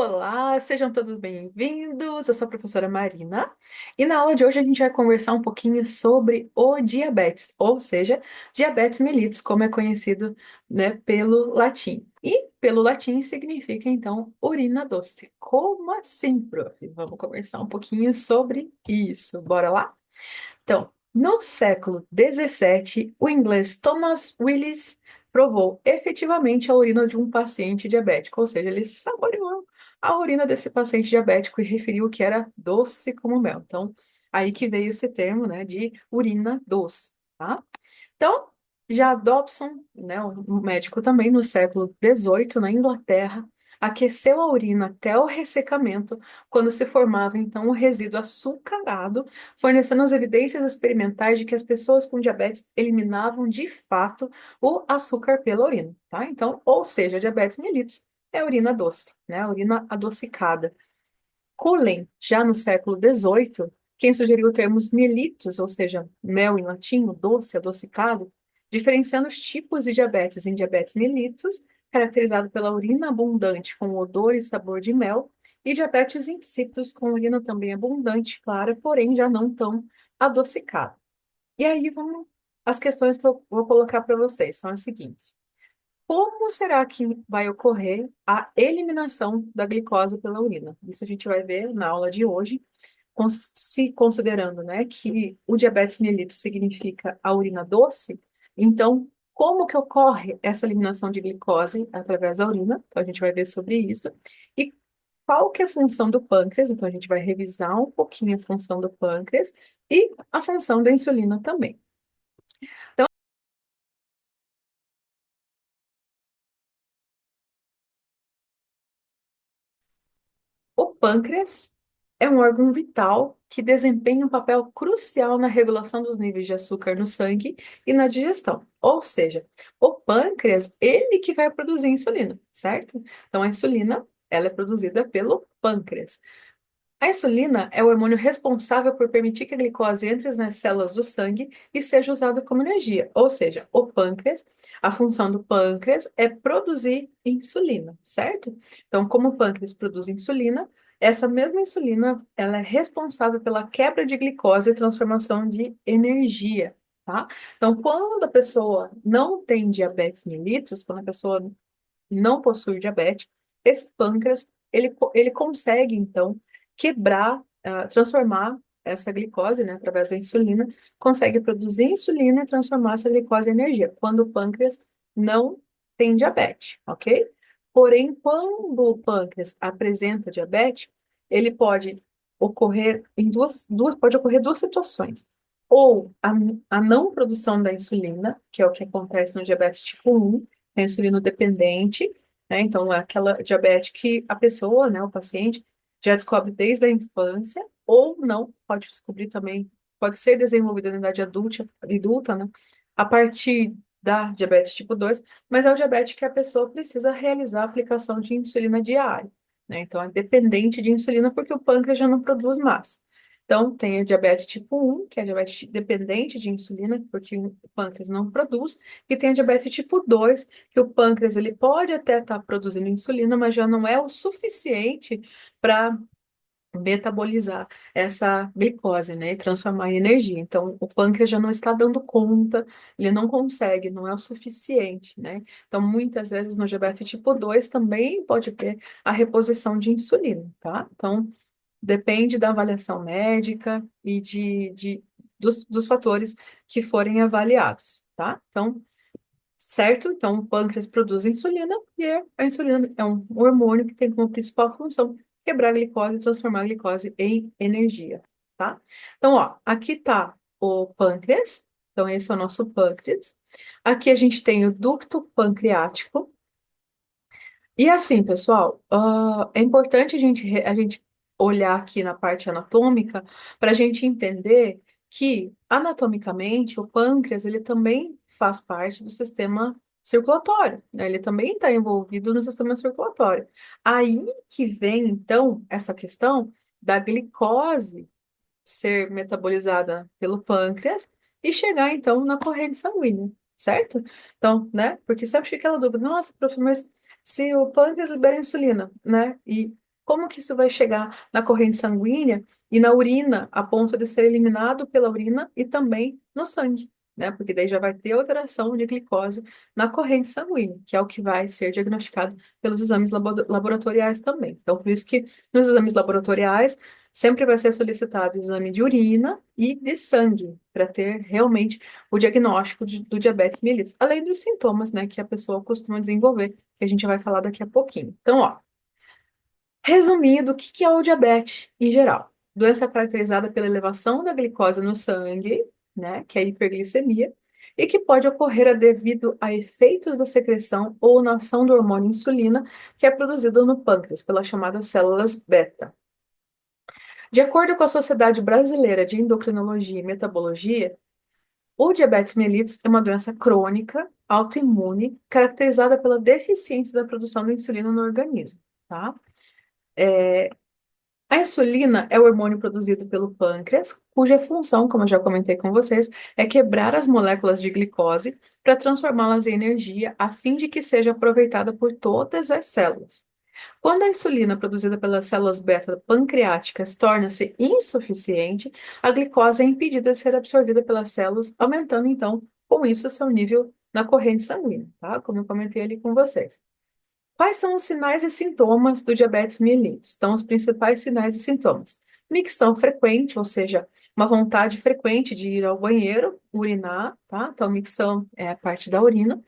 Olá, sejam todos bem-vindos. Eu sou a professora Marina e na aula de hoje a gente vai conversar um pouquinho sobre o diabetes, ou seja, diabetes mellitus, como é conhecido, né, pelo latim. E pelo latim significa então urina doce. Como assim, prof? Vamos conversar um pouquinho sobre isso. Bora lá? Então, no século XVII, o inglês Thomas Willis provou efetivamente a urina de um paciente diabético, ou seja, ele saboreou a urina desse paciente diabético e referiu que era doce como mel. Então, aí que veio esse termo, né, de urina doce, tá? Então, já Dobson, né, um médico também no século XVIII, na Inglaterra, aqueceu a urina até o ressecamento, quando se formava então o resíduo açucarado, fornecendo as evidências experimentais de que as pessoas com diabetes eliminavam de fato o açúcar pela urina, tá? Então, ou seja, diabetes mellitus é urina doce, né? Urina adocicada. Cullen, já no século XVIII, quem sugeriu o termo mellitus, ou seja, mel em latim, o doce, adocicado, diferenciando os tipos de diabetes em diabetes mellitus, caracterizado pela urina abundante com odor e sabor de mel, e diabetes insípidos com urina também abundante, clara, porém já não tão adocicada. E aí vamos, as questões que eu vou colocar para vocês são as seguintes. Como será que vai ocorrer a eliminação da glicose pela urina? Isso a gente vai ver na aula de hoje, se considerando, né, que o diabetes mellitus significa a urina doce. Então, como que ocorre essa eliminação de glicose através da urina? Então, a gente vai ver sobre isso. E qual que é a função do pâncreas? Então, a gente vai revisar um pouquinho a função do pâncreas e a função da insulina também. O pâncreas é um órgão vital que desempenha um papel crucial na regulação dos níveis de açúcar no sangue e na digestão. Ou seja, o pâncreas, ele que vai produzir insulina, certo? Então, a insulina, ela é produzida pelo pâncreas. A insulina é o hormônio responsável por permitir que a glicose entre nas células do sangue e seja usada como energia. Ou seja, o pâncreas, a função do pâncreas é produzir insulina, certo? Então, como o pâncreas produz insulina, essa mesma insulina, ela é responsável pela quebra de glicose e transformação de energia, tá? Então, quando a pessoa não tem diabetes mellitus, quando a pessoa não possui diabetes, esse pâncreas, ele consegue, então, quebrar, transformar essa glicose, né, através da insulina, consegue produzir insulina e transformar essa glicose em energia, quando o pâncreas não tem diabetes, ok? Porém, quando o pâncreas apresenta diabetes, ele pode ocorrer em pode ocorrer duas situações. Ou a não produção da insulina, que é o que acontece no diabetes tipo 1, é insulino dependente, né? Então, é aquela diabetes que a pessoa, né, o paciente, já descobre desde a infância, ou não, pode descobrir também, pode ser desenvolvida na idade adulta, né, a partir da diabetes tipo 2, mas é o diabetes que a pessoa precisa realizar a aplicação de insulina diária, né? Então, é dependente de insulina porque o pâncreas já não produz mais. Então, tem a diabetes tipo 1, que é a diabetes dependente de insulina, porque o pâncreas não produz, e tem a diabetes tipo 2, que o pâncreas ele pode até estar produzindo insulina, mas já não é o suficiente para metabolizar essa glicose, né, e transformar em energia. Então, o pâncreas já não está dando conta, ele não consegue, não é o suficiente, né? Então, muitas vezes no diabetes tipo 2 também pode ter a reposição de insulina, tá? Então, depende da avaliação médica e dos fatores que forem avaliados, tá? Então, certo? Então, o pâncreas produz insulina e a insulina é um hormônio que tem como principal função quebrar a glicose e transformar a glicose em energia, tá? Então, ó, aqui tá o pâncreas. Então, esse é o nosso pâncreas. Aqui a gente tem o ducto pancreático. E assim, pessoal, é importante a gente olhar aqui na parte anatômica para a gente entender que, anatomicamente, o pâncreas ele também faz parte do sistema circulatório, né? Ele também está envolvido no sistema circulatório. Aí que vem, então, essa questão da glicose ser metabolizada pelo pâncreas e chegar, então, na corrente sanguínea, certo? Então, né? Porque sempre fica aquela dúvida, nossa, prof, mas se o pâncreas libera insulina, né? E como que isso vai chegar na corrente sanguínea e na urina, a ponto de ser eliminado pela urina e também no sangue, né? Porque daí já vai ter alteração de glicose na corrente sanguínea, que é o que vai ser diagnosticado pelos exames laboratoriais também. Então, por isso que nos exames laboratoriais sempre vai ser solicitado exame de urina e de sangue, para ter realmente o diagnóstico do diabetes mellitus, além dos sintomas, né, que a pessoa costuma desenvolver, que a gente vai falar daqui a pouquinho. Então, ó, resumindo, o que que é o diabetes em geral? Doença caracterizada pela elevação da glicose no sangue, né, que é a hiperglicemia, e que pode ocorrer devido a efeitos da secreção ou na ação do hormônio insulina, que é produzido no pâncreas pelas chamadas células beta. De acordo com a Sociedade Brasileira de Endocrinologia e Metabologia, o diabetes mellitus é uma doença crônica, autoimune, caracterizada pela deficiência da produção de insulina no organismo, tá? A insulina é o hormônio produzido pelo pâncreas, cuja função, como eu já comentei com vocês, é quebrar as moléculas de glicose para transformá-las em energia, a fim de que seja aproveitada por todas as células. Quando a insulina produzida pelas células beta pancreáticas torna-se insuficiente, a glicose é impedida de ser absorvida pelas células, aumentando então, com isso, seu nível na corrente sanguínea, tá? Como eu comentei ali com vocês. Quais são os sinais e sintomas do diabetes mellitus? Então, os principais sinais e sintomas. Micção frequente, ou seja, uma vontade frequente de ir ao banheiro, urinar, tá? Então, micção é a parte da urina.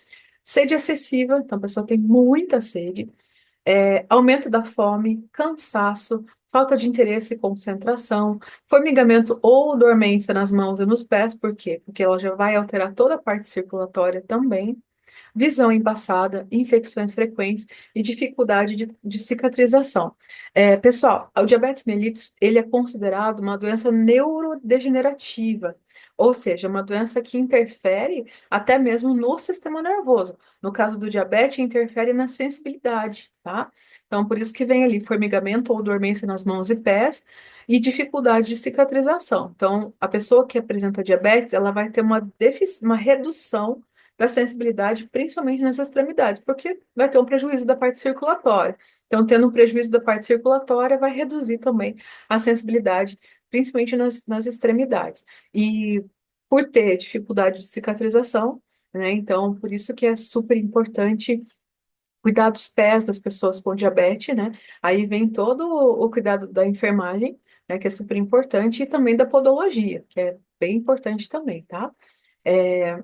Sede excessiva, então a pessoa tem muita sede. Aumento da fome, cansaço, falta de interesse e concentração, formigamento ou dormência nas mãos e nos pés, por quê? Porque ela já vai alterar toda a parte circulatória também, visão embaçada, infecções frequentes e dificuldade de cicatrização. Pessoal, o diabetes mellitus, ele é considerado uma doença neurodegenerativa, ou seja, uma doença que interfere até mesmo no sistema nervoso. No caso do diabetes, interfere na sensibilidade, tá? Então, por isso que vem ali formigamento ou dormência nas mãos e pés e dificuldade de cicatrização. Então, a pessoa que apresenta diabetes, ela vai ter uma redução da sensibilidade, principalmente nas extremidades, porque vai ter um prejuízo da parte circulatória. Então, tendo um prejuízo da parte circulatória, vai reduzir também a sensibilidade, principalmente nas extremidades. E por ter dificuldade de cicatrização, né? Então, por isso que é super importante cuidar dos pés das pessoas com diabetes, né? Aí vem todo o cuidado da enfermagem, né? Que é super importante, e também da podologia, que é bem importante também, tá? É,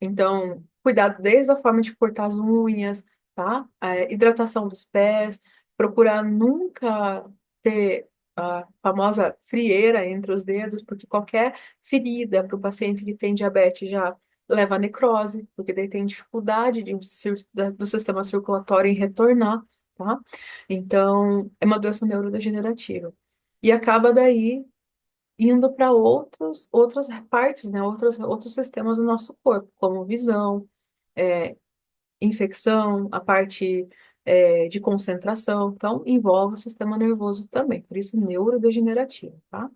então, cuidado desde a forma de cortar as unhas, tá? Hidratação dos pés, procurar nunca ter a famosa frieira entre os dedos, porque qualquer ferida para o paciente que tem diabetes já leva a necrose, porque daí tem dificuldade do sistema circulatório em retornar, tá? Então, é uma doença neurodegenerativa. E acaba daí indo para outras partes, né? Outros sistemas do nosso corpo, como visão, é, infecção, a parte de concentração. Então, envolve o sistema nervoso também, por isso neurodegenerativo, tá?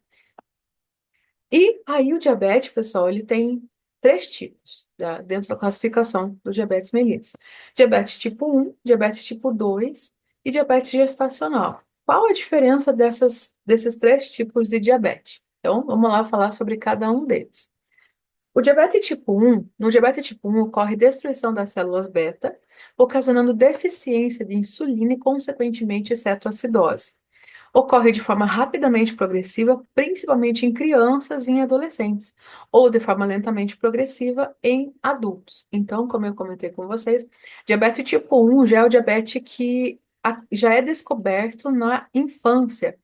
E aí o diabetes, pessoal, ele tem três tipos, tá? Dentro da classificação do diabetes mellitus. Diabetes tipo 1, diabetes tipo 2 e diabetes gestacional. Qual a diferença desses três tipos de diabetes? Então, vamos lá falar sobre cada um deles. No diabetes tipo 1 ocorre destruição das células beta, ocasionando deficiência de insulina e, consequentemente, cetoacidose. Ocorre de forma rapidamente progressiva, principalmente em crianças e em adolescentes, ou de forma lentamente progressiva em adultos. Então, como eu comentei com vocês, diabetes tipo 1 já é o diabetes que já é descoberto na infância,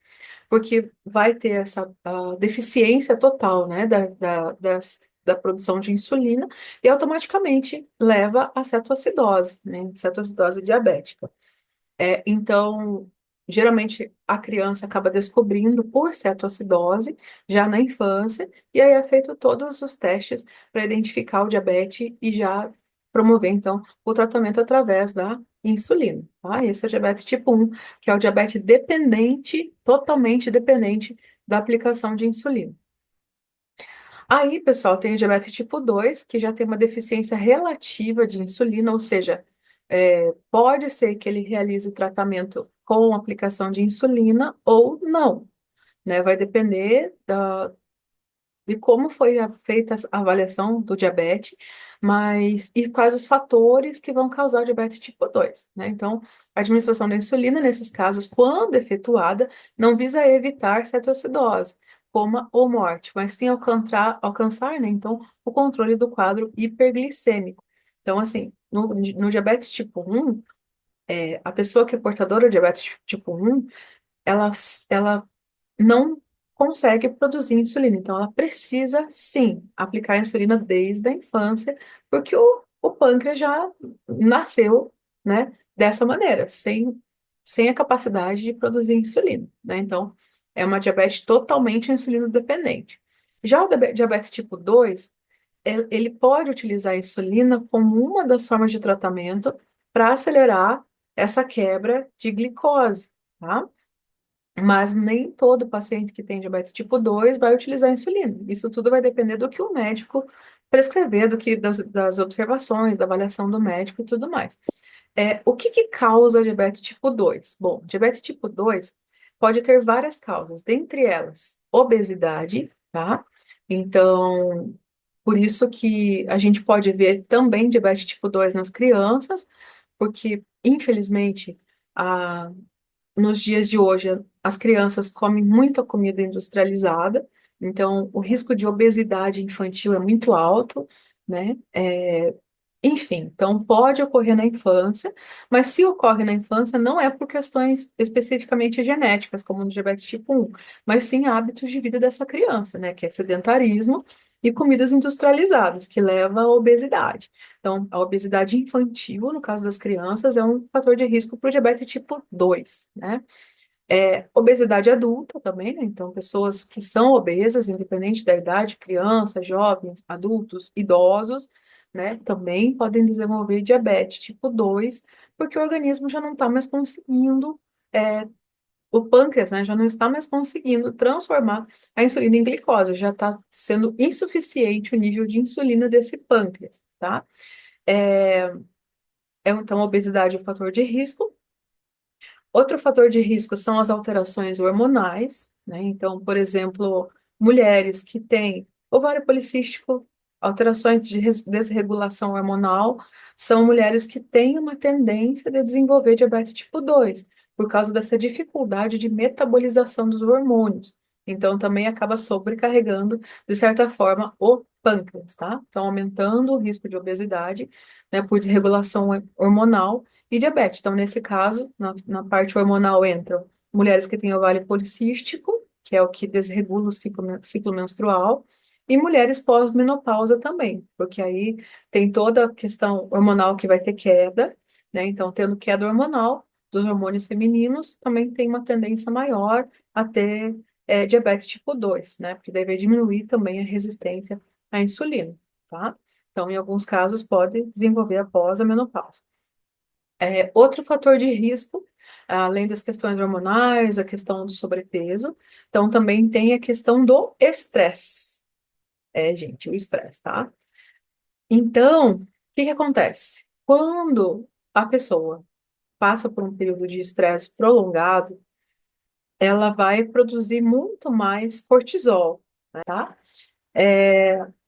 porque vai ter essa deficiência total, né, da produção de insulina e automaticamente leva à cetoacidose, né, cetoacidose diabética. Então, geralmente a criança acaba descobrindo por cetoacidose já na infância, e aí é feito todos os testes para identificar o diabetes e já promover, então, o tratamento através da insulina, tá? Esse é o diabetes tipo 1, que é o diabetes dependente, totalmente dependente da aplicação de insulina. Aí, pessoal, tem o diabetes tipo 2, que já tem uma deficiência relativa de insulina, ou seja, pode ser que ele realize tratamento com aplicação de insulina ou não, né? Vai depender de como foi feita a avaliação do diabetes, mas e quais os fatores que vão causar o diabetes tipo 2, né? Então, a administração da insulina, nesses casos, quando efetuada, não visa evitar cetoacidose, coma ou morte, mas sim alcançar, né, então, o controle do quadro hiperglicêmico. Então, assim, no diabetes tipo 1, a pessoa que é portadora de diabetes tipo 1, ela, ela não consegue produzir insulina. Então, ela precisa, sim, aplicar insulina desde a infância, porque o pâncreas já nasceu, né, dessa maneira, sem a capacidade de produzir insulina, né? Então, é uma diabetes totalmente insulino dependente. Já o diabetes tipo 2, ele pode utilizar a insulina como uma das formas de tratamento para acelerar essa quebra de glicose, tá? Mas nem todo paciente que tem diabetes tipo 2 vai utilizar insulina. Isso tudo vai depender do que o médico prescrever, das observações, da avaliação do médico e tudo mais. O que que causa diabetes tipo 2? Bom, diabetes tipo 2 pode ter várias causas, dentre elas, obesidade, tá? Então, por isso que a gente pode ver também diabetes tipo 2 nas crianças, porque, infelizmente, a nos dias de hoje, as crianças comem muita comida industrializada, então o risco de obesidade infantil é muito alto, né? Enfim, então pode ocorrer na infância, mas se ocorre na infância, não é por questões especificamente genéticas, como no diabetes tipo 1, mas sim hábitos de vida dessa criança, né? Que é sedentarismo e comidas industrializadas, que leva à obesidade. Então, a obesidade infantil, no caso das crianças, é um fator de risco para o diabetes tipo 2, né? Obesidade adulta também, né? Então, pessoas que são obesas, independente da idade, crianças, jovens, adultos, idosos, né? Também podem desenvolver diabetes tipo 2, porque o organismo já não está mais conseguindo, o pâncreas, né? Já não está mais conseguindo transformar a insulina em glicose, já está sendo insuficiente o nível de insulina desse pâncreas, tá? É, então, a obesidade é um fator de risco. Outro fator de risco são as alterações hormonais, né? Então, por exemplo, mulheres que têm ovário policístico, alterações de desregulação hormonal, são mulheres que têm uma tendência de desenvolver diabetes tipo 2, por causa dessa dificuldade de metabolização dos hormônios. Então, também acaba sobrecarregando, de certa forma, o pâncreas, tá? Então, aumentando o risco de obesidade, né, por desregulação hormonal e diabetes. Então, nesse caso, na parte hormonal entram mulheres que têm ovário policístico, que é o que desregula o ciclo menstrual, e mulheres pós-menopausa também, porque aí tem toda a questão hormonal que vai ter queda, né? Então, tendo queda hormonal dos hormônios femininos, também tem uma tendência maior a ter diabetes tipo 2, né? Porque daí vai diminuir também a resistência à insulina, tá? Então, em alguns casos, pode desenvolver após a menopausa. Outro fator de risco, além das questões hormonais, a questão do sobrepeso, então também tem a questão do estresse. Gente, o estresse, tá? Então, o que que acontece? Quando a pessoa passa por um período de estresse prolongado, ela vai produzir muito mais cortisol, tá?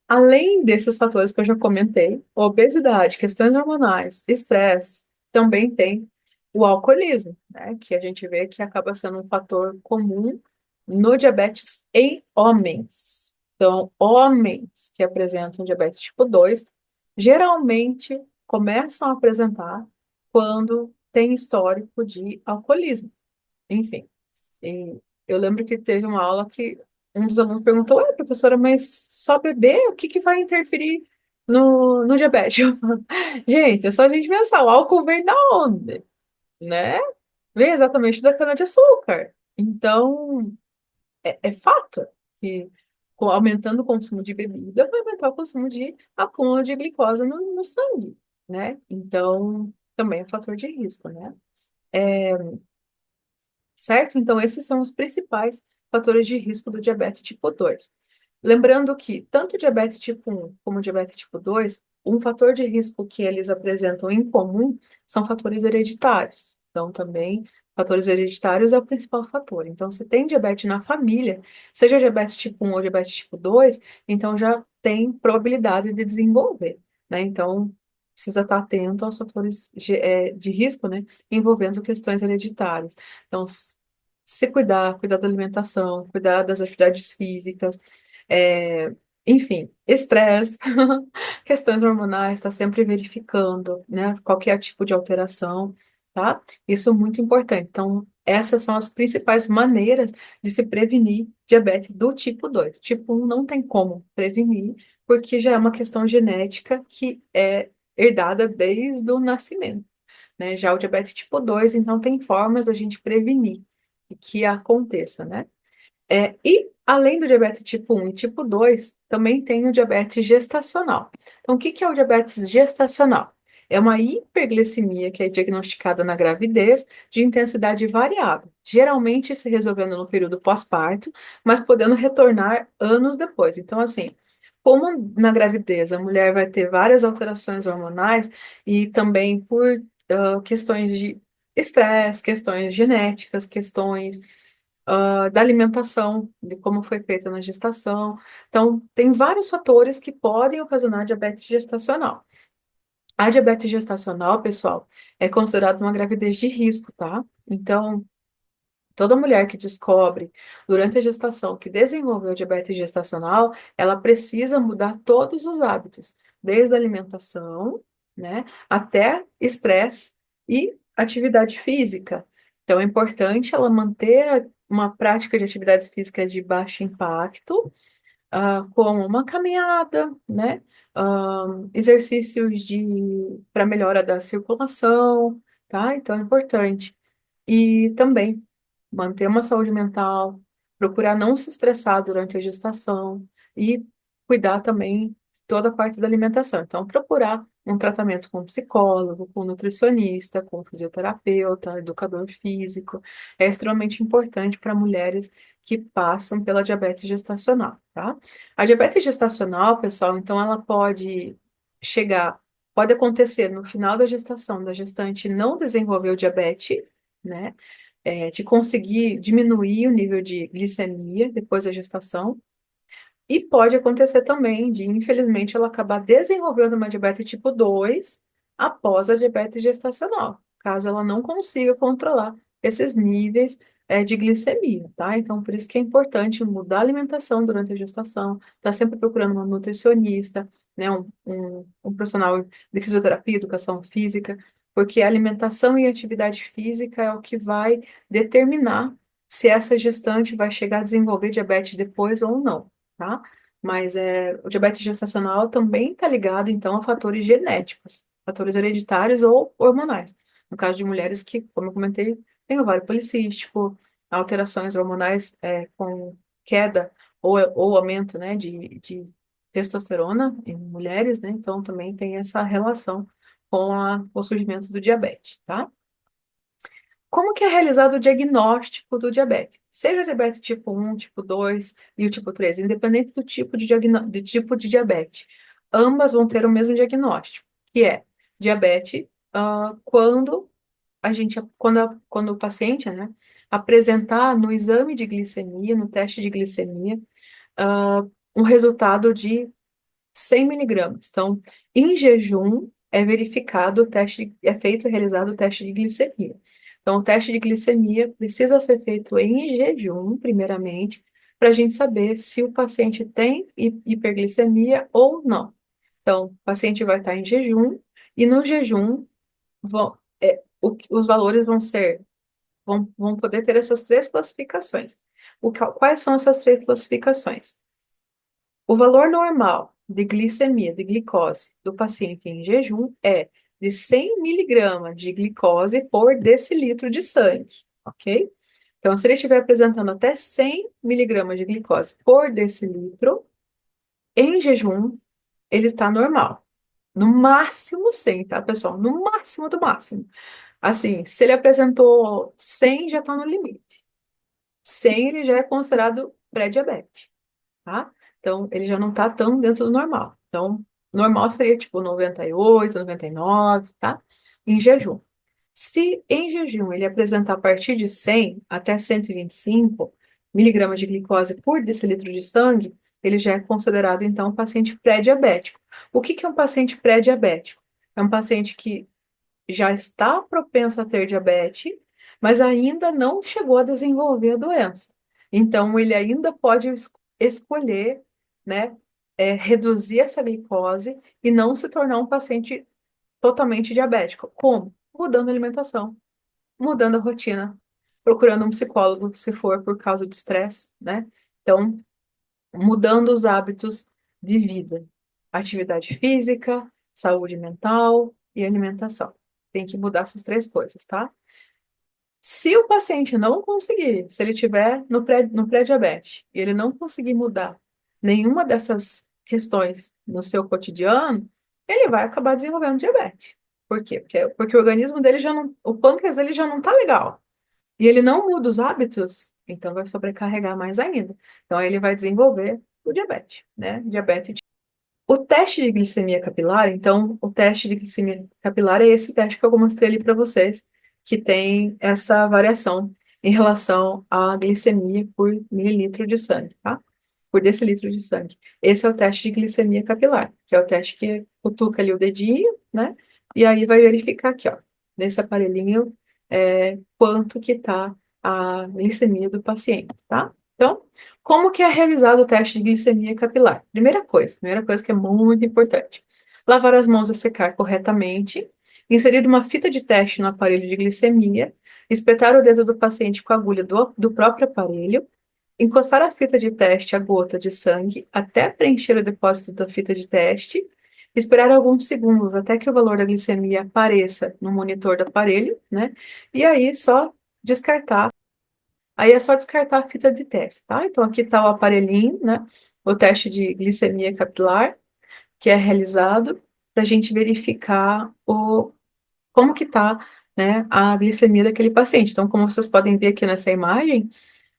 Além desses fatores que eu já comentei, obesidade, questões hormonais, estresse, também tem o alcoolismo, né? Que a gente vê que acaba sendo um fator comum no diabetes em homens. Então, homens que apresentam diabetes tipo 2 geralmente começam a apresentar quando tem histórico de alcoolismo. Enfim. E eu lembro que teve uma aula que um dos alunos perguntou: Ué, professora, mas só beber, o que que vai interferir no diabetes? Eu falo, gente, é só a gente pensar, o álcool vem da onde? Né? Vem exatamente da cana-de-açúcar. Então, é fato que aumentando o consumo de bebida, vai aumentar o consumo de acúmulo de glicose no sangue, né? Então, também é um fator de risco, né? Certo? Então, esses são os principais fatores de risco do diabetes tipo 2. Lembrando que tanto o diabetes tipo 1 como o diabetes tipo 2, um fator de risco que eles apresentam em comum são fatores hereditários. Então, também Fatores hereditários é o principal fator. Então, se tem diabetes na família, seja diabetes tipo 1 ou diabetes tipo 2, então já tem probabilidade de desenvolver, né? Então, precisa estar atento aos fatores de risco, né? Envolvendo questões hereditárias. Então, se cuidar, cuidar da alimentação, cuidar das atividades físicas, é, enfim, estresse, questões hormonais, está sempre verificando, né? Qualquer tipo de alteração, tá? Isso é muito importante. Então, essas são as principais maneiras de se prevenir diabetes do tipo 2. Tipo 1 não tem como prevenir, porque já é uma questão genética que é herdada desde o nascimento, né? Já o diabetes tipo 2, então, tem formas da gente prevenir que aconteça, né? E além do diabetes tipo 1 e tipo 2, também tem o diabetes gestacional. Então, o que que é o diabetes gestacional? É uma hiperglicemia que é diagnosticada na gravidez de intensidade variável, geralmente se resolvendo no período pós-parto, mas podendo retornar anos depois. Então, assim, como na gravidez a mulher vai ter várias alterações hormonais e também por questões de estresse, questões genéticas, questões da alimentação, de como foi feita na gestação. Então, tem vários fatores que podem ocasionar diabetes gestacional. A diabetes gestacional, pessoal, é considerada uma gravidez de risco, tá? Então, toda mulher que descobre durante a gestação que desenvolveu diabetes gestacional, ela precisa mudar todos os hábitos, desde a alimentação, né, até estresse e atividade física. Então, é importante ela manter uma prática de atividades físicas de baixo impacto, como uma caminhada, né, exercícios para melhora da circulação, tá? Então, é importante. E também manter uma saúde mental, procurar não se estressar durante a gestação e cuidar também de toda a parte da alimentação. Então, procurar um tratamento com psicólogo, com nutricionista, com fisioterapeuta, educador físico, é extremamente importante para mulheres que passam pela diabetes gestacional, tá? A diabetes gestacional, pessoal, então ela chegar, pode acontecer no final da gestação, da gestante não desenvolver o diabetes, né? De conseguir diminuir o nível de glicemia depois da gestação. E pode acontecer também de, infelizmente, ela acabar desenvolvendo uma diabetes tipo 2 após a diabetes gestacional, caso ela não consiga controlar esses níveis, de glicemia, tá? Então, por isso que é importante mudar a alimentação durante a gestação, estar sempre procurando uma nutricionista, né, um profissional de fisioterapia, educação física, porque a alimentação e a atividade física é o que vai determinar se essa gestante vai chegar a desenvolver diabetes depois ou não, tá? Mas o diabetes gestacional também está ligado, então, a fatores genéticos, fatores hereditários ou hormonais. No caso de mulheres que, como eu comentei, têm ovário policístico, alterações hormonais com queda ou aumento, né, de testosterona em mulheres, né? Então, também tem essa relação com o surgimento do diabetes, tá? Como que é realizado o diagnóstico do diabetes? Seja diabetes tipo 1, tipo 2 e o tipo 3, independente do tipo de tipo de diabetes, ambas vão ter o mesmo diagnóstico, que é diabetes, quando quando o paciente, né, apresentar no exame de glicemia, no teste de glicemia, ah, um resultado de 100 miligramas. Então, em jejum, é verificado realizado o teste de glicemia. Então, o teste de glicemia precisa ser feito em jejum, primeiramente, para a gente saber se o paciente tem hiperglicemia ou não. Então, o paciente vai estar em jejum, e no jejum, os valores vão poder ter essas três classificações. Quais são essas três classificações? O valor normal de glicemia, de glicose, do paciente em jejum é de 100 miligramas de glicose por decilitro de sangue, ok? Então, se ele estiver apresentando até 100 miligramas de glicose por decilitro, em jejum, ele está normal. No máximo 100, tá, pessoal? No máximo do máximo. Assim, se ele apresentou 100, já está no limite. 100, ele já é considerado pré-diabetes, tá? Então, ele já não tá tão dentro do normal. Então, normal seria tipo 98, 99, tá? Em jejum. Se em jejum ele apresentar a partir de 100 até 125 miligramas de glicose por decilitro de sangue, ele já é considerado, então, um paciente pré-diabético. O que é um paciente pré-diabético? É um paciente que já está propenso a ter diabetes, mas ainda não chegou a desenvolver a doença. Então, ele ainda pode escolher, né, reduzir essa glicose e não se tornar um paciente totalmente diabético. Como? Mudando a alimentação, mudando a rotina, procurando um psicólogo, se for por causa de estresse, né? Então, mudando os hábitos de vida, atividade física, saúde mental e alimentação. Tem que mudar essas três coisas, tá? Se o paciente não conseguir, se ele tiver no pré-diabetes e ele não conseguir mudar nenhuma dessas questões no seu cotidiano, ele vai acabar desenvolvendo diabetes. Por quê? Porque o organismo dele já não, o pâncreas dele já não tá legal. E ele não muda os hábitos, então vai sobrecarregar mais ainda. Então aí ele vai desenvolver o diabetes, né? Diabetes. O teste de glicemia capilar, então, o teste de glicemia capilar é esse teste que eu mostrei ali para vocês, que tem essa variação em relação à glicemia por mililitro de sangue, tá? Por decilitro de sangue. Esse é o teste de glicemia capilar, que é o teste que cutuca ali o dedinho, né? E aí vai verificar aqui, ó, nesse aparelhinho, quanto que tá a glicemia do paciente, tá? Então, como que é realizado o teste de glicemia capilar? Primeira coisa que é muito importante, lavar as mãos e secar corretamente, inserir uma fita de teste no aparelho de glicemia, espetar o dedo do paciente com a agulha do próprio aparelho, encostar a fita de teste à gota de sangue até preencher o depósito da fita de teste, esperar alguns segundos até que o valor da glicemia apareça no monitor do aparelho, né? E aí só descartar. Aí é só descartar a fita de teste, tá? Então aqui está o aparelhinho, né? O teste de glicemia capilar, que é realizado para a gente verificar como que está, né, a glicemia daquele paciente. Então, como vocês podem ver aqui nessa imagem,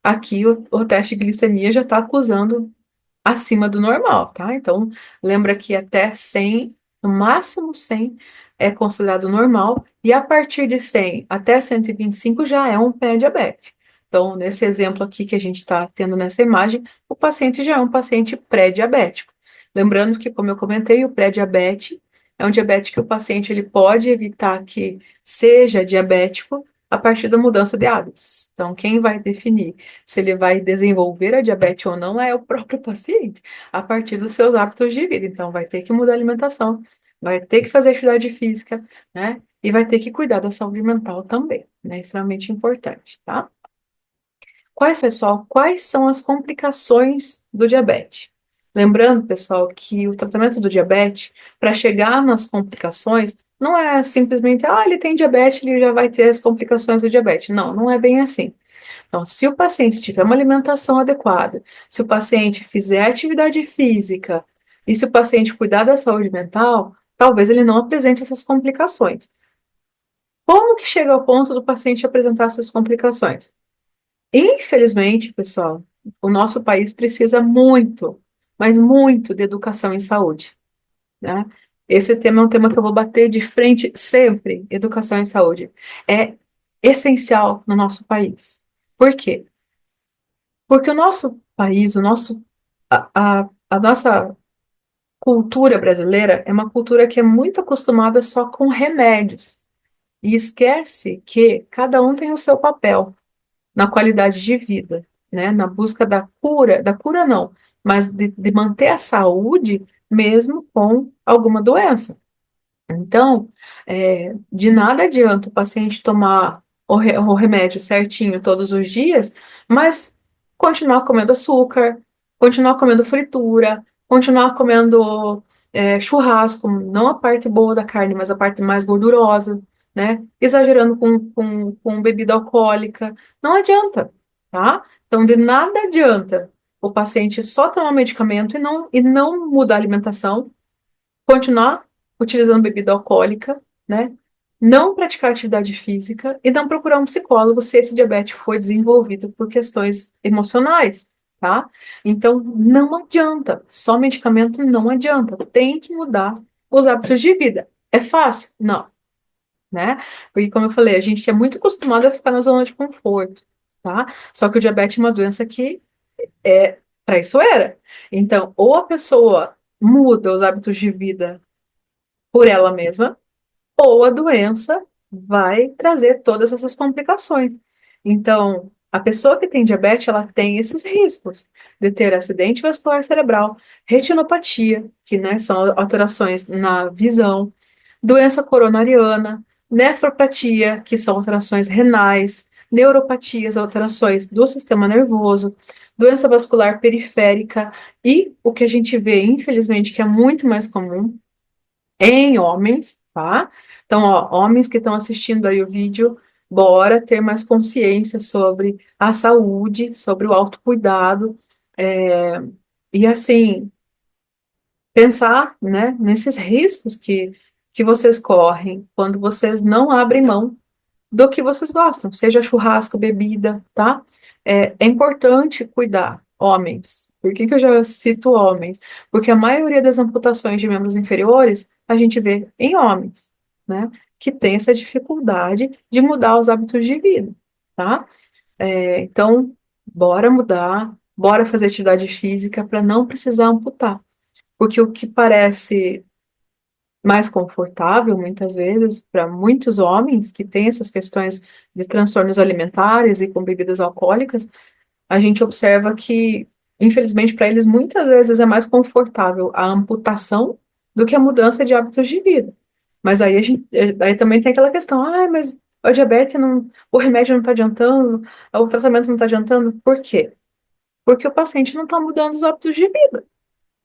aqui o teste de glicemia já está acusando acima do normal, tá? Então, lembra que até 100, no máximo 100 é considerado normal, e a partir de 100 até 125 já é um pré-diabetes. Então, nesse exemplo aqui que a gente está tendo nessa imagem, o paciente já é um paciente pré-diabético. Lembrando que, como eu comentei, o pré-diabetes é um diabetes que o paciente ele pode evitar que seja diabético a partir da mudança de hábitos. Então, quem vai definir se ele vai desenvolver a diabetes ou não é o próprio paciente, a partir dos seus hábitos de vida. Então, vai ter que mudar a alimentação, vai ter que fazer atividade física, né? E vai ter que cuidar da saúde mental também, né? Extremamente importante, tá? Pessoal, quais são as complicações do diabetes? Lembrando, pessoal, que o tratamento do diabetes, para chegar nas complicações, não é simplesmente, ele tem diabetes, ele já vai ter as complicações do diabetes. Não, não é bem assim. Então, se o paciente tiver uma alimentação adequada, se o paciente fizer atividade física e se o paciente cuidar da saúde mental, talvez ele não apresente essas complicações. Como que chega ao ponto do paciente apresentar essas complicações? Infelizmente, pessoal, o nosso país precisa muito, mas muito de educação em saúde, né? Esse tema é um tema que eu vou bater de frente sempre, educação em saúde. É essencial no nosso país. Por quê? Porque o nosso país, a nossa cultura brasileira é uma cultura que é muito acostumada só com remédios e esquece que cada um tem o seu papel na qualidade de vida, né? Na busca da cura não, mas de manter a saúde mesmo com alguma doença. Então, de nada adianta o paciente tomar o remédio certinho todos os dias, mas continuar comendo açúcar, continuar comendo fritura, continuar comendo churrasco, não a parte boa da carne, mas a parte mais gordurosa, né? Exagerando com bebida alcoólica. Não adianta, tá? Então, de nada adianta o paciente só tomar medicamento e não mudar a alimentação, continuar utilizando bebida alcoólica, né? Não praticar atividade física e não procurar um psicólogo se esse diabetes foi desenvolvido por questões emocionais, tá? Então, não adianta, só medicamento não adianta, tem que mudar os hábitos de vida. É fácil? Não. né? Porque, como eu falei, a gente é muito acostumado a ficar na zona de conforto, tá? Só que o diabetes é uma doença que é traiçoeira. Então, ou a pessoa muda os hábitos de vida por ela mesma, ou a doença vai trazer todas essas complicações. Então, a pessoa que tem diabetes, ela tem esses riscos de ter acidente vascular cerebral, retinopatia, que, né, são alterações na visão, doença coronariana, nefropatia, que são alterações renais, neuropatias, alterações do sistema nervoso, doença vascular periférica e o que a gente vê, infelizmente, que é muito mais comum em homens, tá? Então, ó, homens que estão assistindo aí o vídeo, bora ter mais consciência sobre a saúde, sobre o autocuidado, é, e assim, pensar, né, nesses riscos que vocês correm quando vocês não abrem mão do que vocês gostam, seja churrasco, bebida, tá? É importante cuidar, homens. Por que que eu já cito homens? Porque a maioria das amputações de membros inferiores a gente vê em homens, né? Que tem essa dificuldade de mudar os hábitos de vida, tá? Então, bora mudar, bora fazer atividade física para não precisar amputar. Porque o que parece mais confortável, muitas vezes, para muitos homens que têm essas questões de transtornos alimentares e com bebidas alcoólicas, a gente observa que, infelizmente, para eles, muitas vezes é mais confortável a amputação do que a mudança de hábitos de vida. Mas aí, aí também tem aquela questão, ah, mas o diabetes não, o remédio não está adiantando, o tratamento não está adiantando. Por quê? Porque o paciente não está mudando os hábitos de vida.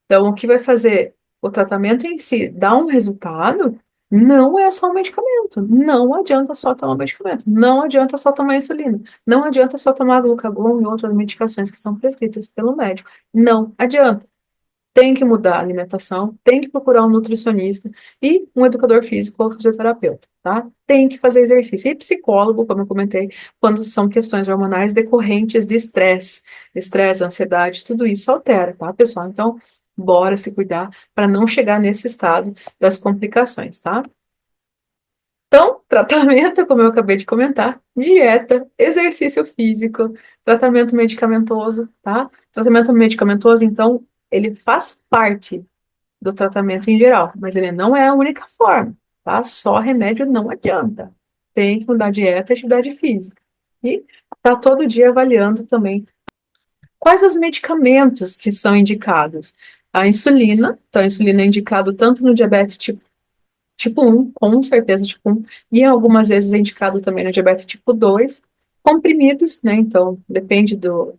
Então, o que vai fazer o tratamento em si dar um resultado não é só o medicamento. Não adianta só tomar medicamento. Não adianta só tomar insulina. Não adianta só tomar glucagon e outras medicações que são prescritas pelo médico. Não adianta. Tem que mudar a alimentação, tem que procurar um nutricionista e um educador físico ou fisioterapeuta, tá? Tem que fazer exercício. E psicólogo, como eu comentei, quando são questões hormonais decorrentes de estresse, ansiedade, tudo isso altera, tá, pessoal? Então, bora se cuidar para não chegar nesse estado das complicações, tá? Então, tratamento, como eu acabei de comentar, dieta, exercício físico, tratamento medicamentoso, tá? Tratamento medicamentoso, então, ele faz parte do tratamento em geral, mas ele não é a única forma, tá? Só remédio não adianta. Tem que mudar dieta e atividade física. E tá todo dia avaliando também quais os medicamentos que são indicados. A insulina, então a insulina é indicado tanto no diabetes tipo 1, com certeza tipo 1, e algumas vezes é indicado também no diabetes tipo 2, comprimidos, né? Então, depende do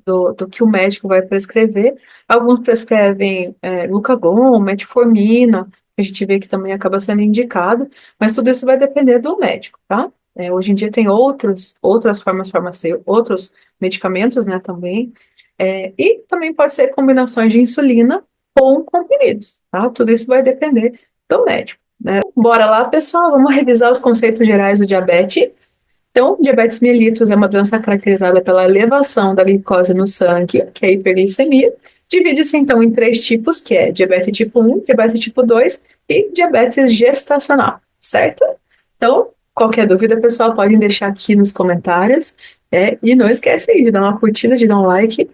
que o médico vai prescrever. Alguns prescrevem glucagon, metformina, que a gente vê que também acaba sendo indicado, mas tudo isso vai depender do médico, tá? Hoje em dia tem outras formas farmacêuticas, outros medicamentos, né, também, e também pode ser combinações de insulina com comprimidos, tá? Tudo isso vai depender do médico, né? Bora lá, pessoal, vamos revisar os conceitos gerais do diabetes. Então, diabetes mellitus é uma doença caracterizada pela elevação da glicose no sangue, que é a hiperglicemia. Divide-se, então, em três tipos, que é diabetes tipo 1, diabetes tipo 2 e diabetes gestacional, certo? Então, qualquer dúvida, pessoal, podem deixar aqui nos comentários. E não esquece aí de dar uma curtida, de dar um like